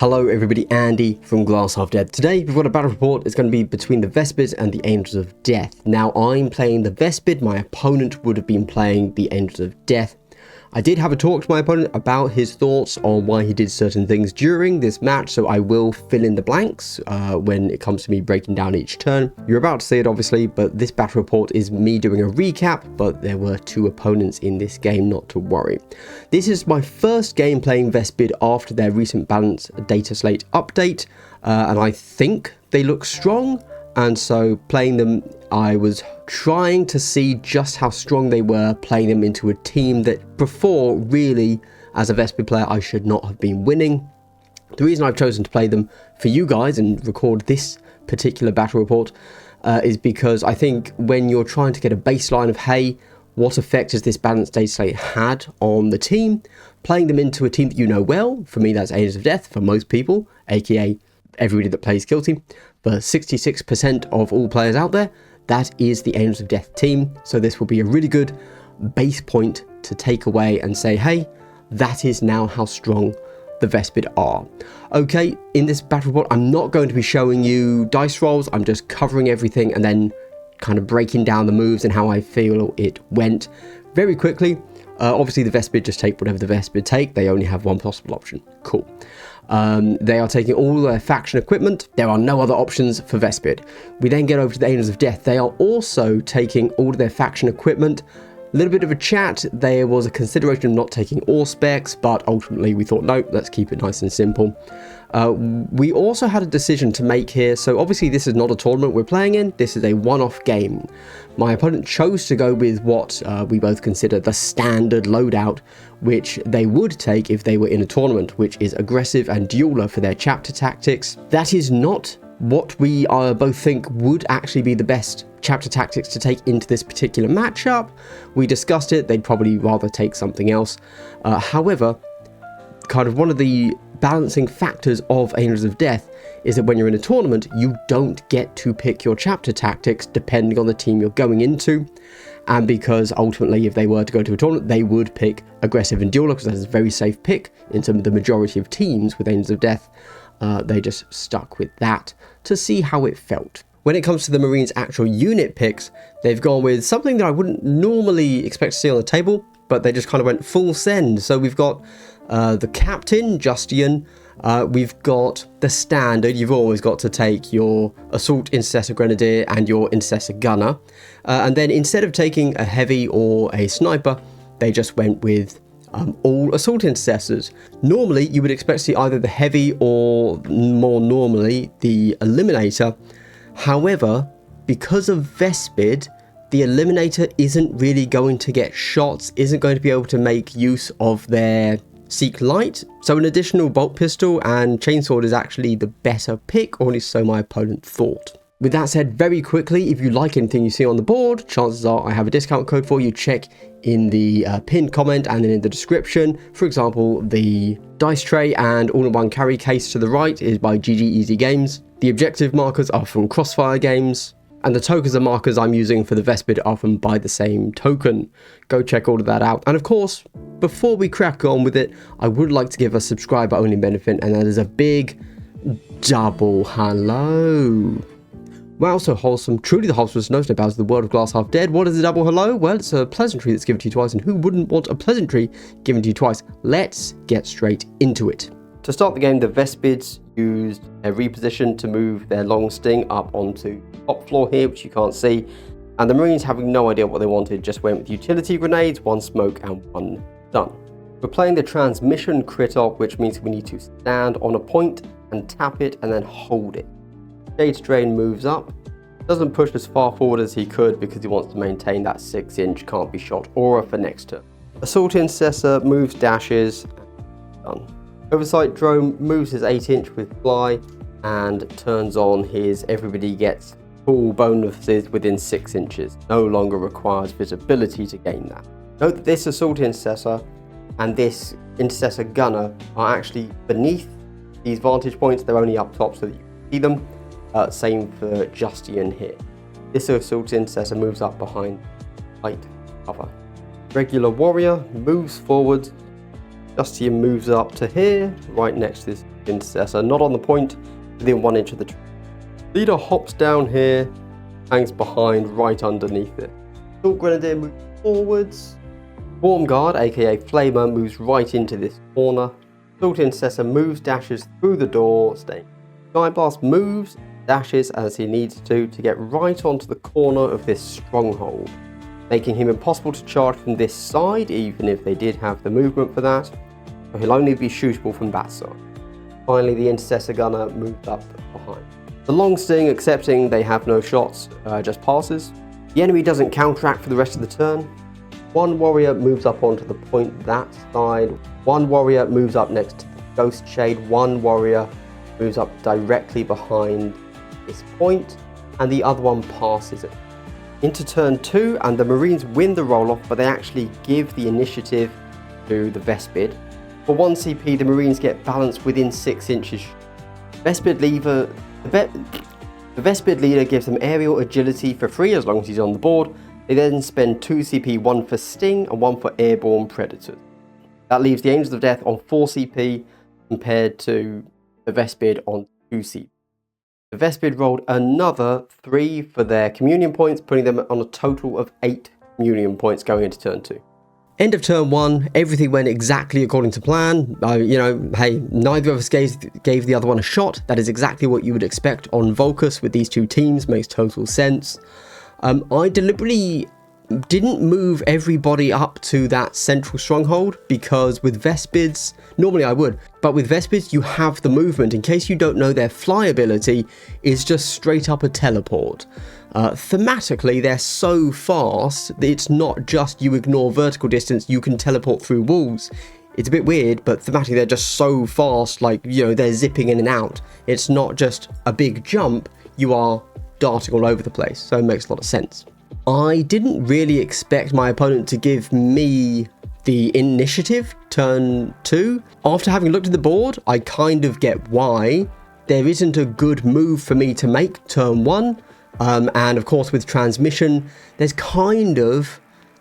Hello everybody, Andy from Glass Half Dead. Today we've got a battle report. It's going to be between the Vespids and the Angels of Death. Now I'm playing the Vespid, my opponent would have been playing the Angels of Death. I did have a talk to my opponent about his thoughts on why he did certain things during this match, so I will fill in the blanks when it comes to me breaking down each turn. You're about to see it obviously, but this battle report is me doing a recap, but there were two opponents in this game, not to worry. This is my first game playing Vespid after their recent balance data slate update, and I think they look strong. And so playing them, I was trying to see just how strong they were, playing them into a team that before, really, as a Vespid player, I should not have been winning. The reason I've chosen to play them for you guys and record this particular battle report is because I think when you're trying to get a baseline of, hey, what effect has this balanced data slate had on the team, playing them into a team that you know well, for me that's Angels of Death, for most people, aka everybody that plays Kill Team, for 66% of all players out there, that is the Angels of Death team. So this will be a really good base point to take away and say, hey, that is now how strong the Vespid are. Okay, in this battle report, I'm not going to be showing you dice rolls. I'm just covering everything and then kind of breaking down the moves and how I feel it went very quickly. Obviously, the Vespid just take whatever the Vespid take. They only have one possible option. Cool. They are taking all their faction equipment. There are no other options for Vespid. We then get over to the Angels of Death. They are also taking all of their faction equipment. A little bit of a chat. There was a consideration of not taking all specs, but ultimately we thought, no, let's keep it nice and simple. We also had a decision to make here. So obviously this is not a tournament we're playing in. This is a one-off game. My opponent chose to go with what we both consider the standard loadout, which they would take if they were in a tournament, which is aggressive and dueler for their chapter tactics. That is not what we both think would actually be the best chapter tactics to take into this particular matchup. We discussed it. They'd probably rather take something else. However, kind of one of the balancing factors of Angels of Death is that when you're in a tournament, you don't get to pick your chapter tactics depending on the team you're going into. And because ultimately, if they were to go to a tournament, they would pick aggressive and dueler because that is a very safe pick in some of the majority of teams with Angels of Death. They just stuck with that to see how it felt. When it comes to the Marines' actual unit picks, they've gone with something that I wouldn't normally expect to see on the table, but they just kind of went full send. So we've got the Captain, Justian. We've got the standard. You've always got to take your Assault Intercessor Grenadier and your Intercessor Gunner. And then instead of taking a heavy or a sniper, they just went with all Assault Intercessors. Normally, you would expect to see either the heavy or more normally the Eliminator. However, because of Vespid, the Eliminator isn't really going to get shots, isn't going to be able to make use of their Seek Light. So an additional bolt pistol and chainsword is actually the better pick, or at least so my opponent thought. With that said, very quickly, if you like anything you see on the board, chances are I have a discount code for you. Check in the pinned comment and then in the description. For example, the dice tray and all-in-one carry case to the right is by GG Easy Games. The objective markers are from Crossfire Games. And the tokens and markers I'm using for the Vespid are from Buy the Same Token. Go check all of that out. And of course, before we crack on with it, I would like to give a subscriber only benefit, and that is a big double hello. Wow, so wholesome. Truly the wholesomest notion about the world of Glass Half Dead. What is a double hello? Well, it's a pleasantry that's given to you twice, and who wouldn't want a pleasantry given to you twice? Let's get straight into it. To start the game, the Vespids used a reposition to move their long sting up onto the top floor here, which you can't see. And the Marines, having no idea what they wanted, just went with utility grenades, one smoke and one stun. We're playing the transmission crit op, which means we need to stand on a point and tap it and then hold it. Shade Drain moves up, doesn't push as far forward as he could because he wants to maintain that 6-inch can't be shot aura for next turn. Assault Intercessor moves, dashes, and done. Oversight Drone moves his 8-inch with fly and turns on his everybody gets full bonuses within 6 inches. No longer requires visibility to gain that. Note that this Assault Intercessor and this Intercessor Gunner are actually beneath these vantage points. They're only up top so that you can see them. Same for Justian here. This Assault Intercessor moves up behind light cover. Regular Warrior moves forward. Justian moves up to here, right next to this Intercessor, not on the point, within 1 inch of the tree. Leader hops down here, hangs behind right underneath it. Assault Grenadier moves forwards. Swarm Guard, aka Flamer, moves right into this corner. Assault Intercessor moves, dashes through the door, staying. Skyblast moves, dashes as he needs to get right onto the corner of this stronghold, making him impossible to charge from this side, even if they did have the movement for that. So he'll only be shootable from that side. Finally, the Intercessor Gunner moves up behind. The Long Sting, accepting they have no shots, just passes. The enemy doesn't counteract for the rest of the turn. One warrior moves up onto the point that side. One warrior moves up next to the Ghost Shade. One warrior moves up directly behind this point, and the other one passes it. Into turn 2, and the Marines win the roll-off, but they actually give the initiative to the Vespid. For 1 CP, the Marines get balanced within 6 inches. The Vespid leader gives them aerial agility for free as long as he's on the board. They then spend 2 CP, 1 for Sting and 1 for Airborne Predators. That leaves the Angels of Death on 4 CP compared to the Vespid on 2 CP. The Vespid rolled another 3 for their communion points, putting them on a total of 8 communion points going into turn 2. End of turn 1, everything went exactly according to plan. Hey, neither of us gave the other one a shot. That is exactly what you would expect on Volcus with these two teams, makes total sense. I deliberately didn't move everybody up to that central stronghold, because with Vespids, normally I would, but with Vespids you have the movement. In case you don't know, their fly ability is just straight up a teleport. Thematically, they're so fast that it's not just you ignore vertical distance, you can teleport through walls. It's a bit weird, but thematically they're just so fast, like, they're zipping in and out. It's not just a big jump, you are darting all over the place, so it makes a lot of sense. I didn't really expect my opponent to give me the initiative turn 2. After having looked at the board, I kind of get why. There isn't a good move for me to make turn 1. And of course with transmission, there's kind of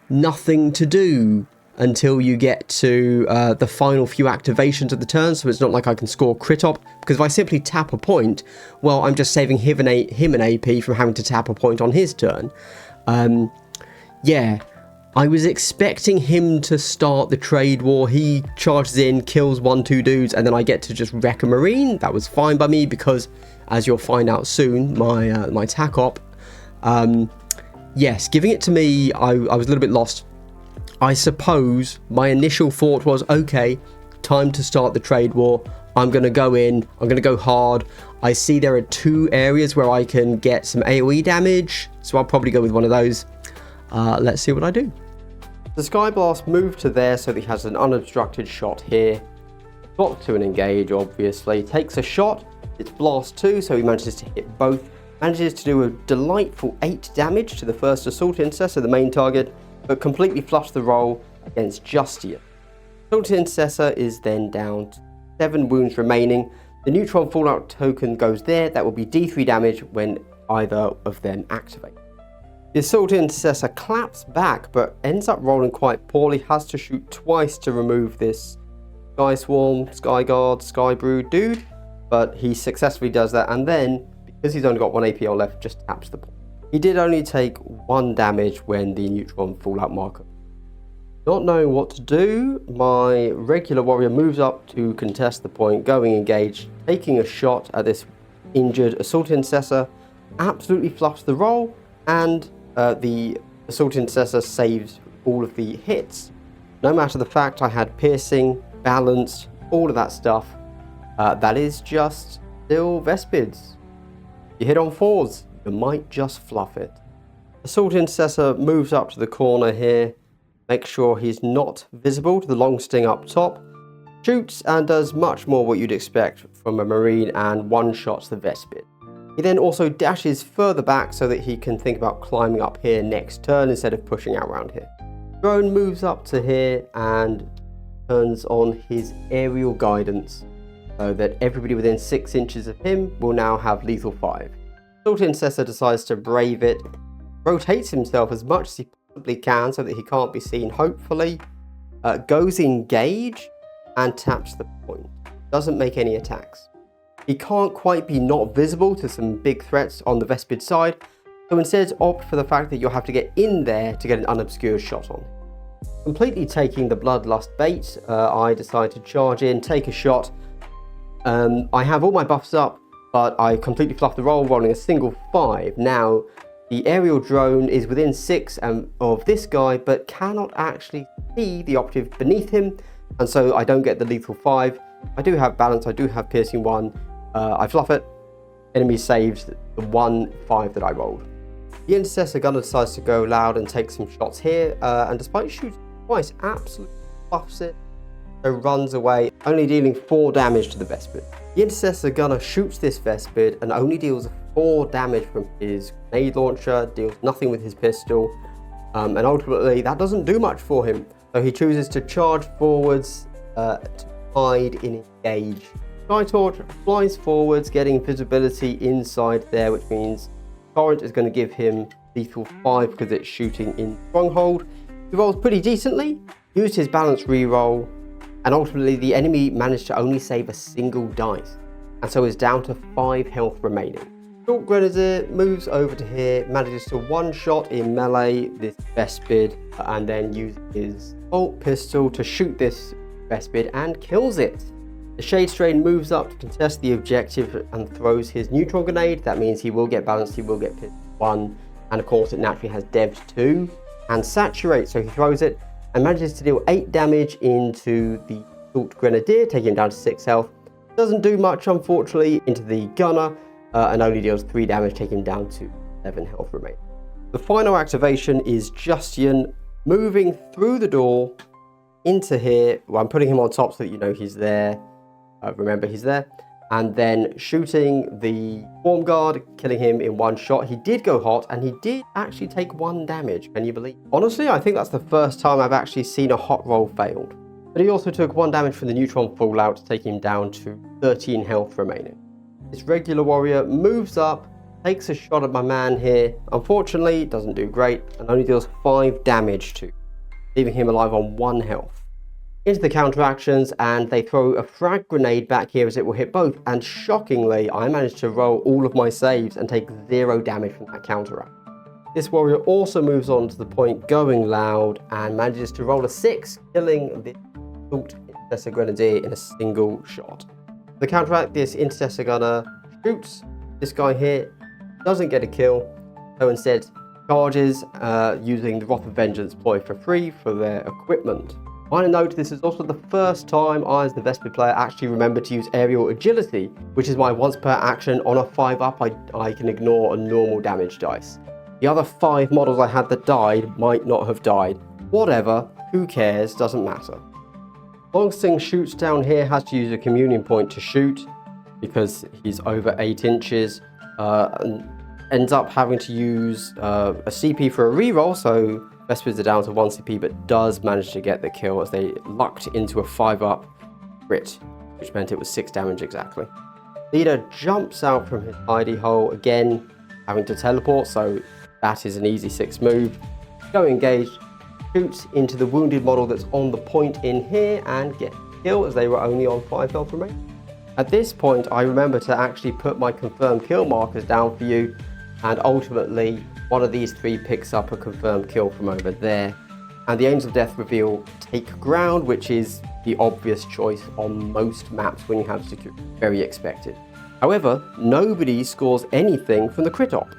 nothing to do until you get to the final few activations of the turn, so it's not like I can score crit op, because if I simply tap a point, well, I'm just saving him an AP from having to tap a point on his turn. Yeah, I was expecting him to start the trade war. He charges in, kills 1-2 dudes, and then I get to just wreck a Marine. That was fine by me, because as you'll find out soon, my tac op, yes, giving it to me, I was a little bit lost. I suppose my initial thought was, okay, time to start the trade war. I'm going to go in, I'm going to go hard. I see there are 2 areas where I can get some AoE damage, so I'll probably go with one of those. Let's see what I do. The Skyblast moved to there so that he has an unobstructed shot here. Blocks to an engage, obviously. Takes a shot, it's blast 2, so he manages to hit both. Manages to do a delightful 8 damage to the first Assault Intercessor, the main target, but completely flushed the roll against Justian. Assault Intercessor is then down to 7 wounds remaining. The Neutron Fallout token goes there. That will be D3 damage when either of them activate. The Assault Intercessor claps back, but ends up rolling quite poorly. Has to shoot twice to remove this Sky Swarm, Sky Guard, Sky Brood dude, but he successfully does that, and then, because he's only got 1 APL left, just taps the point. He did only take 1 damage when the Neutron Fallout marker. Not knowing what to do, my regular warrior moves up to contest the point, going engaged, taking a shot at this injured Assault Intercessor, absolutely fluffs the roll, and the Assault Intercessor saves all of the hits. No matter the fact I had piercing, balanced, all of that stuff, that is just still Vespids. You hit on 4s, you might just fluff it. Assault Intercessor moves up to the corner here, makes sure he's not visible to the Long Sting up top, shoots and does much more what you'd expect from a Marine, and one-shots the Vespid. He then also dashes further back so that he can think about climbing up here next turn instead of pushing out around here. Drone moves up to here and turns on his aerial guidance so that everybody within 6 inches of him will now have lethal 5. Assault Intercessor decides to brave it, rotates himself as much as he possibly can so that he can't be seen, hopefully, goes engage and taps the point. doesn't make any attacks. He can't quite be not visible to some big threats on the Vespid side, so instead opt for the fact that you'll have to get in there to get an unobscured shot on. Completely taking the Bloodlust bait, I decide to charge in, take a shot. I have all my buffs up, but I completely fluffed the roll, rolling a single 5. Now, the aerial drone is within 6 of this guy, but cannot actually see the operative beneath him, and so I don't get the lethal 5. I do have balance, I do have piercing 1. I fluff it. Enemy saves the 1-5 that I rolled. The Intercessor Gunner decides to go loud and take some shots here, and despite shooting twice, absolutely fluffs it, so runs away, only dealing 4 damage to the Vespid. The Intercessor Gunner shoots this Vespid and only deals 4 damage from his grenade launcher, deals nothing with his pistol, and ultimately that doesn't do much for him, so he chooses to charge forwards to hide in engage. Sky Torch flies forwards, getting visibility inside there, which means Torrent is going to give him lethal 5 because it's shooting in Stronghold. He rolls pretty decently, used his balance reroll, and ultimately the enemy managed to only save a single dice, and so is down to 5 health remaining. Short Grenadier moves over to here, manages to one-shot in melee this Vespid, and then uses his bolt pistol to shoot this Vespid and kills it. The Shade Strain moves up to contest the objective and throws his neutron grenade. That means he will get balanced, he will get pissed 1, and of course it naturally has Devs 2 and Saturate, so he throws it and manages to deal 8 damage into the Short Grenadier, taking him down to 6 health. Doesn't do much, unfortunately, into the Gunner, and only deals 3 damage, taking him down to 11 health remaining. The final activation is Justian moving through the door into here. Well, I'm putting him on top so that you know he's there. Remember, he's there. And then shooting the Form Guard, killing him in 1 shot. He did go hot, and he did actually take 1 damage. Can you believe? Honestly, I think that's the first time I've actually seen a hot roll failed. But he also took 1 damage from the neutron fallout, taking him down to 13 health remaining. This regular warrior moves up, takes a shot at my man here. Unfortunately, doesn't do great, and only deals 5 damage to, leaving him alive on 1 health. Into the counteractions, and they throw a frag grenade back here as it will hit both, and shockingly I managed to roll all of my saves and take 0 damage from that counteract. This warrior also moves on to the point going loud and manages to roll a 6, killing the Assault Intercessor Grenadier in a single shot. The counteract, this Intercessor Gunner shoots this guy here, doesn't get a kill, so instead charges using the Wrath of Vengeance ploy for free for their equipment. Minor note, this is also the first time I, as the Vespid player, actually remember to use aerial agility, which is why once per action on a 5-up I can ignore a normal damage dice. The other 5 models I had that died might not have died. Whatever, who cares, doesn't matter. Longsting shoots down here, has to use a communion point to shoot because he's over 8 inches, and ends up having to use a CP for a reroll, so Vespids are down to 1 CP, but does manage to get the kill as they lucked into a 5-up crit, which meant it was 6 damage exactly. Leader jumps out from his hidey hole, again having to teleport, so that is an easy 6 move. Go engaged, shoots into the wounded model that's on the point in here and gets killed as they were only on 5 health remaining. At this point, I remember to actually put my confirmed kill markers down for you, and ultimately one of these 3 picks up a confirmed kill from over there, and the Angels of Death reveal take ground, which is the obvious choice on most maps when you have security. Very expected. However, nobody scores anything from the crit op.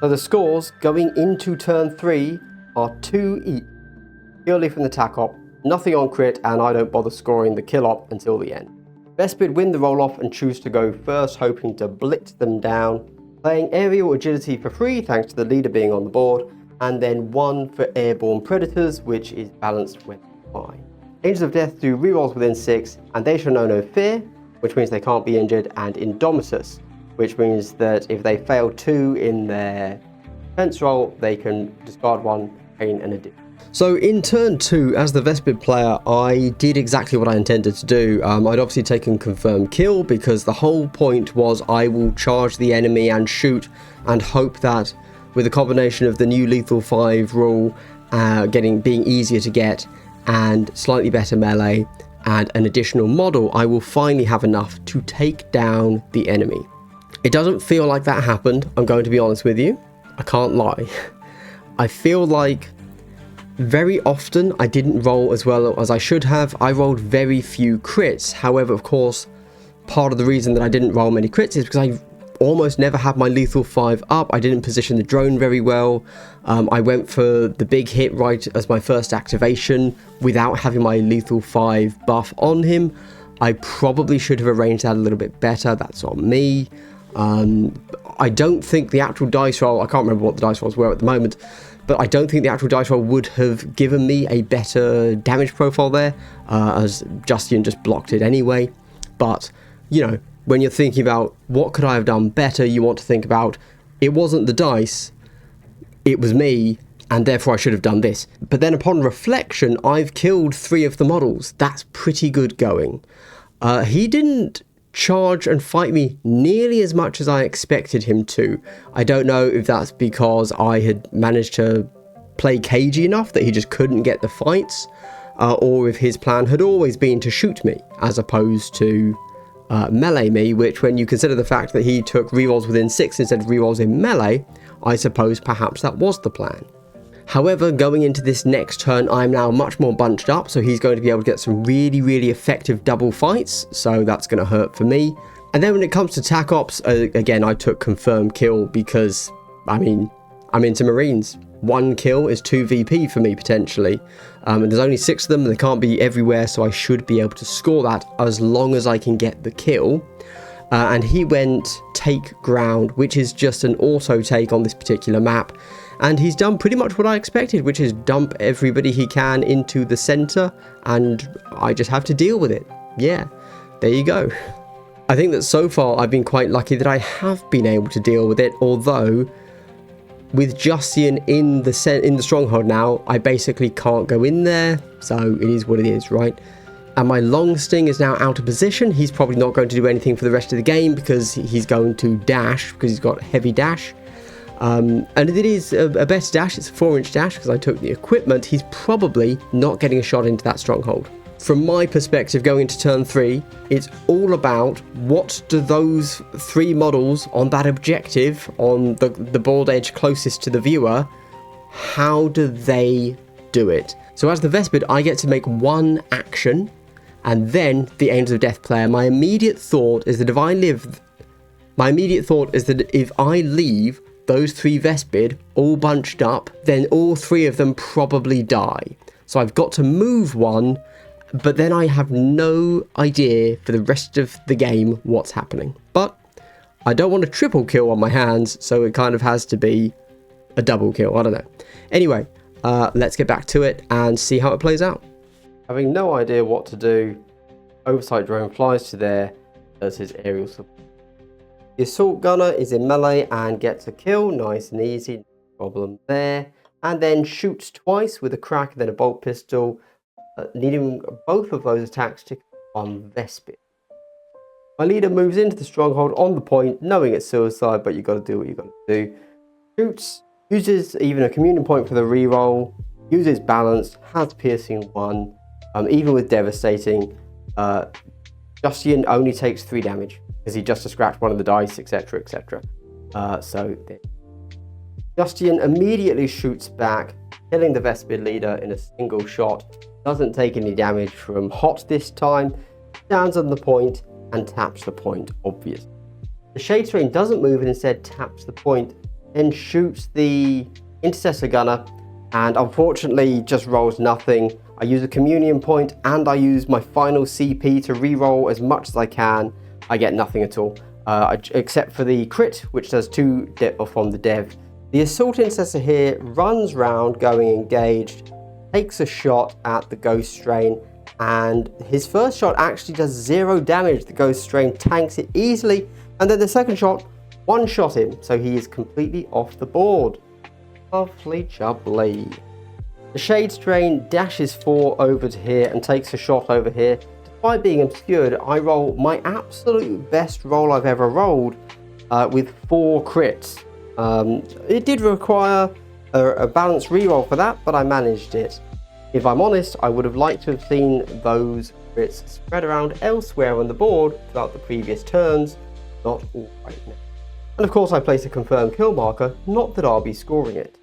So the scores going into turn 3 are 2 each, purely from the tac op, nothing on crit, and I don't bother scoring the kill op until the end. Vespid win the roll off and choose to go first, hoping to blitz them down, playing aerial agility for free thanks to the leader being on the board, and then 1 for airborne predators, which is balanced with 5. Angels of Death do rerolls within 6, and they shall know no fear, which means they can't be injured, and Indomitus, which means that if they fail 2 in their defense roll, they can discard 1, gain an addition. So in turn 2, as the Vespid player, I did exactly what I intended to do. I'd obviously taken confirmed kill because the whole point was I will charge the enemy and shoot and hope that with a combination of the new lethal 5 rule being easier to get and slightly better melee and an additional model, I will finally have enough to take down the enemy. It doesn't feel like that happened, I'm going to be honest with you. I can't lie. I feel like very often I didn't roll as well as I should have. I rolled very few crits. However, of course, part of the reason that I didn't roll many crits is because I almost never had my lethal 5 up. I didn't position the drone very well. I went for the big hit right as my first activation without having my lethal 5 buff on him. I probably should have arranged that a little bit better. That's on me. I don't think the actual dice roll, I can't remember what the dice rolls were at the moment, but I don't think the actual dice roll would have given me a better damage profile there, as Justian just blocked it anyway. But, you know, when you're thinking about what could I have done better, you want to think about, it wasn't the dice, it was me, and therefore I should have done this. But then upon reflection, I've killed 3 of the models. That's pretty good going. He didn't charge and fight me nearly as much as I expected him to. I don't know if that's because I had managed to play cagey enough that he just couldn't get the fights, or if his plan had always been to shoot me as opposed to melee me, which when you consider the fact that he took rerolls within 6 instead of rerolls in melee, I suppose perhaps that was the plan. However, going into this next turn, I'm now much more bunched up, so he's going to be able to get some really effective double fights, so that's going to hurt for me. And then when it comes to tac ops, again, I took confirmed kill because, I mean, I'm into Marines. 1 kill is 2 VP for me, potentially. And there's only 6 of them, and they can't be everywhere, so I should be able to score that as long as I can get the kill. And he went take ground, which is just an auto take on this particular map. And he's done pretty much what I expected, which is dump everybody he can into the center, and I just have to deal with it. Yeah, there you go. I think that so far I've been quite lucky that I have been able to deal with it, although with Justian in the stronghold now, I basically can't go in there, so it is what it is, right? And my long sting is now out of position. He's probably not going to do anything for the rest of the game because he's going to dash, because he's got heavy dash. And it is a better dash, it's a 4-inch dash because I took the equipment. He's probably not getting a shot into that stronghold. From my perspective, going into turn 3, it's all about what do those 3 models on that objective, on the board edge closest to the viewer, how do they do it? So as the Vespid, I get to make 1 action, and then the Angels of Death player. My immediate thought is that if I leave those 3 Vespid all bunched up, then all 3 of them probably die. So I've got to move 1, but then I have no idea for the rest of the game what's happening. But I don't want a triple kill on my hands, so it kind of has to be a double kill. I don't know. Anyway, let's get back to it and see how it plays out. Having no idea what to do, Oversight Drone flies to there, does his aerial support. The Assault Gunner is in melee and gets a kill, nice and easy, no problem there. And then shoots twice with a crack and then a bolt pistol, needing both of those attacks to on Vespid. My leader moves into the stronghold on the point, knowing it's suicide, but you've got to do what you've got to do. Shoots, uses even a communion point for the reroll, uses balance, has piercing 1, even with devastating. Justian only takes 3 damage because he just scratched one of the dice, etc, etc. So Justian immediately shoots back, killing the Vespid leader in a single shot. Doesn't take any damage from Hot this time, stands on the point and taps the point, obviously. The Shade Strain doesn't move and instead taps the point, then shoots the Intercessor Gunner, and unfortunately just rolls nothing. I use a communion point and I use my final CP to reroll as much as I can. I get nothing at all, except for the crit, which does 2 from the dev. The Assault Intercessor here runs round going engaged, takes a shot at the Ghost Strain, and his first shot actually does 0 damage. The Ghost Strain tanks it easily, and then the second shot one-shot him, so he is completely off the board. Lovely jubbly. The Shade Strain dashes 4 over to here and takes a shot over here. Despite being obscured, I roll my absolute best roll I've ever rolled with 4 crits. It did require a balanced reroll for that, but I managed it. If I'm honest, I would have liked to have seen those it's spread around elsewhere on the board throughout the previous turns, not all right now. And of course I place a confirmed kill marker, not that I'll be scoring it.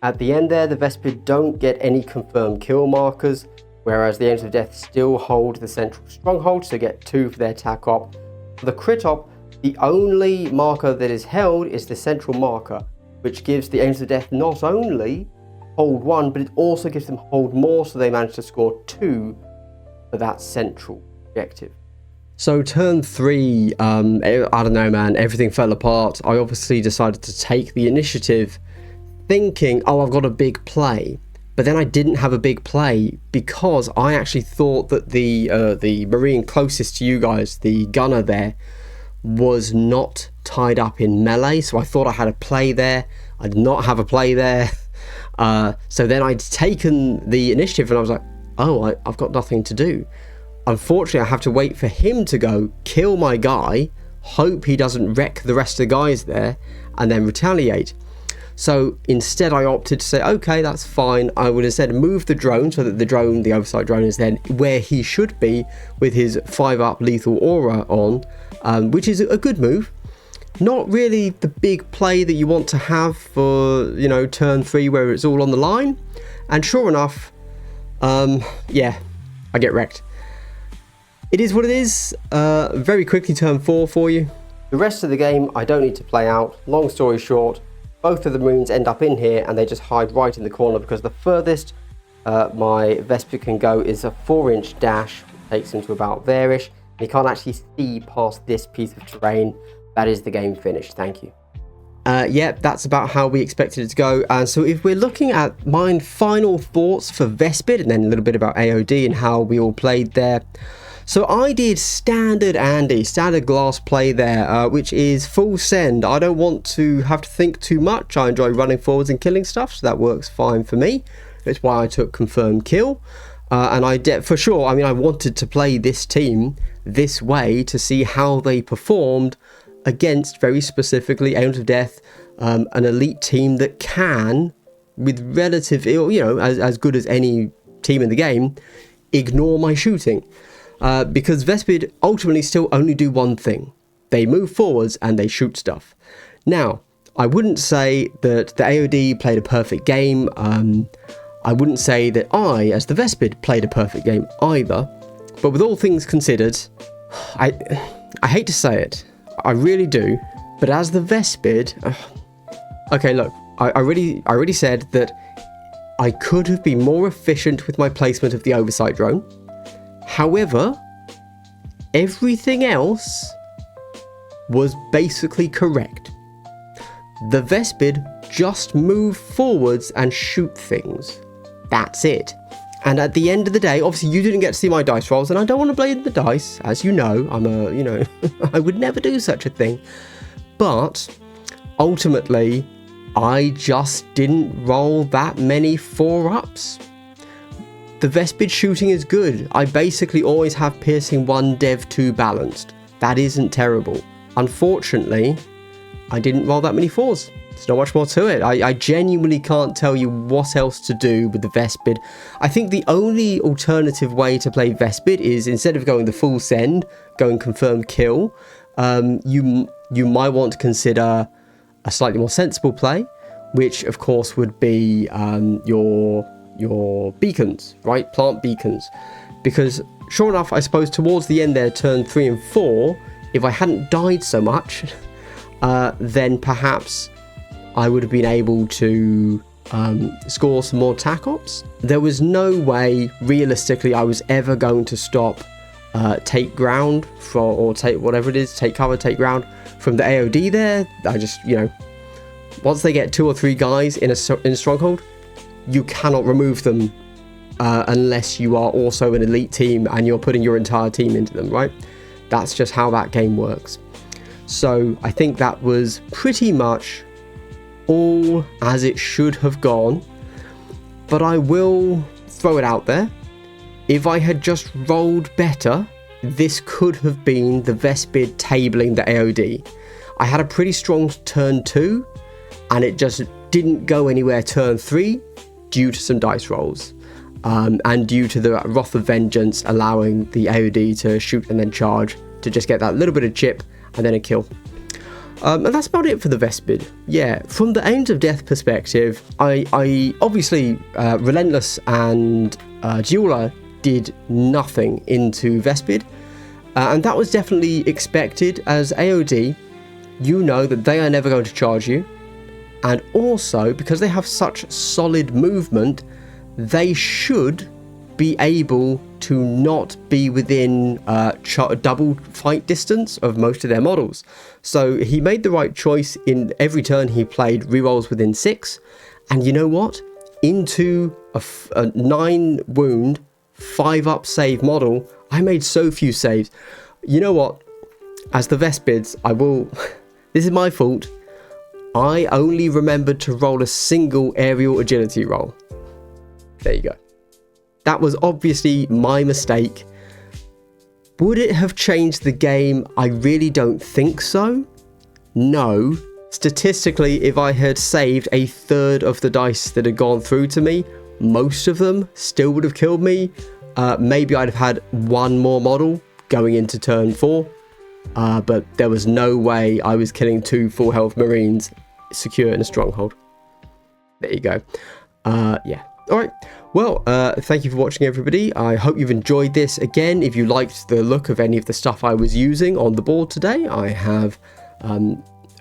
At the end there, the Vespid don't get any confirmed kill markers, whereas the Angels of Death still hold the central stronghold, so get 2 for their attack op. For the crit op, the only marker that is held is the central marker, which gives the Angels of Death not only hold 1, but it also gives them hold more, so they manage to score 2 for that central objective. So turn 3, I don't know man, everything fell apart. I obviously decided to take the initiative, thinking, oh, I've got a big play. But then I didn't have a big play because I actually thought that the Marine closest to you guys, the gunner there, was not tied up in melee. So I thought I had a play there. I did not have a play there. So then I'd taken the initiative and I was like, oh, I've got nothing to do. Unfortunately, I have to wait for him to go kill my guy, hope he doesn't wreck the rest of the guys there, and then retaliate. So instead I opted to say, okay, that's fine. I would instead move the drone so that the oversight drone is then where he should be with his 5-up lethal aura on, which is a good move. Not really the big play that you want to have for, you know, turn 3 where it's all on the line. And sure enough, yeah, I get wrecked. It is what it is. Very quickly turn 4 for you. The rest of the game I don't need to play out. Long story short, both of the Marines end up in here and they just hide right in the corner because the furthest my Vespid can go is a 4-inch dash, which takes him to about there-ish. And he can't actually see past this piece of terrain. That is the game finished. Thank you. Yeah, that's about how we expected it to go. And so if we're looking at my final thoughts for Vespid and then a little bit about AOD and how we all played there. So I did standard Andy, standard glass play there, which is full send. I don't want to have to think too much. I enjoy running forwards and killing stuff, so that works fine for me. That's why I took confirmed kill. And I did, for sure, I mean, I wanted to play this team this way to see how they performed against, very specifically, Angels of Death, an elite team that can, with relative, you know, as good as any team in the game, ignore my shooting. Because Vespid ultimately still only do one thing. They move forwards and they shoot stuff. Now, I wouldn't say that the AOD played a perfect game. I wouldn't say that I, as the Vespid, played a perfect game either. But with all things considered, I hate to say it. I really do. But as the Vespid... okay, look. I already said that I could have been more efficient with my placement of the oversight drone. However, everything else was basically correct. The Vespid just move forwards and shoot things. That's it. And at the end of the day, obviously you didn't get to see my dice rolls, and I don't want to blame the dice. As you know, I would never do such a thing. But ultimately, I just didn't roll that many 4-ups. The Vespid shooting is good. I basically always have piercing 1, dev 2 balanced. That isn't terrible. Unfortunately, I didn't roll that many 4s. There's not much more to it. I genuinely can't tell you what else to do with the Vespid. I think the only alternative way to play Vespid is, instead of going the full send, going confirmed kill, you might want to consider a slightly more sensible play, which of course would be your beacons, right? Plant beacons. Because sure enough, I suppose towards the end there, turn 3 and 4, if I hadn't died so much, then perhaps I would have been able to score some more attack ops. There was no way, realistically, I was ever going to stop take ground or take whatever it is, take cover, take ground from the AOD there. I just, you know, once they get 2 or 3 guys in a stronghold, you cannot remove them unless you are also an elite team and you're putting your entire team into them, right? That's just how that game works. So I think that was pretty much all as it should have gone. But I will throw it out there. If I had just rolled better, this could have been the Vespid tabling the AOD. I had a pretty strong turn 2 and it just didn't go anywhere turn 3 due to some dice rolls. and due to the Wrath of Vengeance allowing the AoD to shoot and then charge to just get that little bit of chip and then a kill. And that's about it for the Vespid. Yeah, from the Angels of Death perspective, I obviously Relentless and Dueler did nothing into Vespid, and that was definitely expected. As AoD, you know that they are never going to charge you, and also because they have such solid movement, they should be able to not be within double fight distance of most of their models. So he made the right choice. In every turn he played rerolls within 6, and you know what? Into a 9 wound 5 up save model, I made so few saves. You know what? As the Vespids, I will this is my fault. I only remembered to roll a single aerial agility roll. There you go. That was obviously my mistake. Would it have changed the game? I really don't think so. No. Statistically, if I had saved a third of the dice that had gone through to me, most of them still would have killed me. Maybe I'd have had one more model going into turn 4. But there was no way I was killing 2 full health Marines secure in a stronghold. There you go. Yeah. Alright, well, thank you for watching, everybody. I hope you've enjoyed this. Again, if you liked the look of any of the stuff I was using on the board today, I have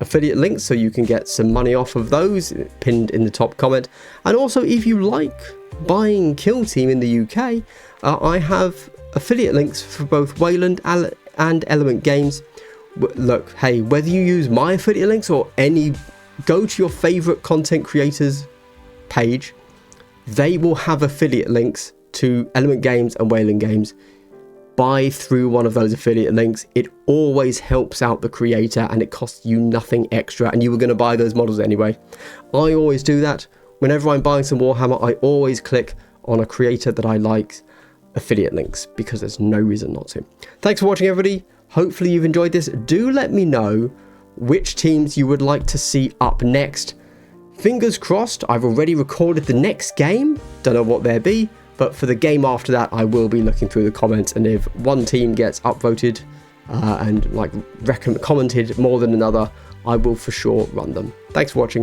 affiliate links so you can get some money off of those pinned in the top comment. And also, if you like buying Kill Team in the UK, I have affiliate links for both Wayland and Element Games. Look, hey, whether you use my affiliate links or any, go to your favorite content creators page. They will have affiliate links to Element Games and Wayland Games. Buy through one of those affiliate links. It always helps out the creator and it costs you nothing extra, and you were going to buy those models anyway. I always do that. Whenever I'm buying some Warhammer, I always click on a creator that I like affiliate links because there's no reason not to. Thanks for watching, everybody. Hopefully you've enjoyed this. Do let me know which teams you would like to see up next. Fingers crossed, I've already recorded the next game. Don't know what there be, but for the game after that, I will be looking through the comments, and if one team gets upvoted and like commented more than another, I will for sure run them. Thanks for watching.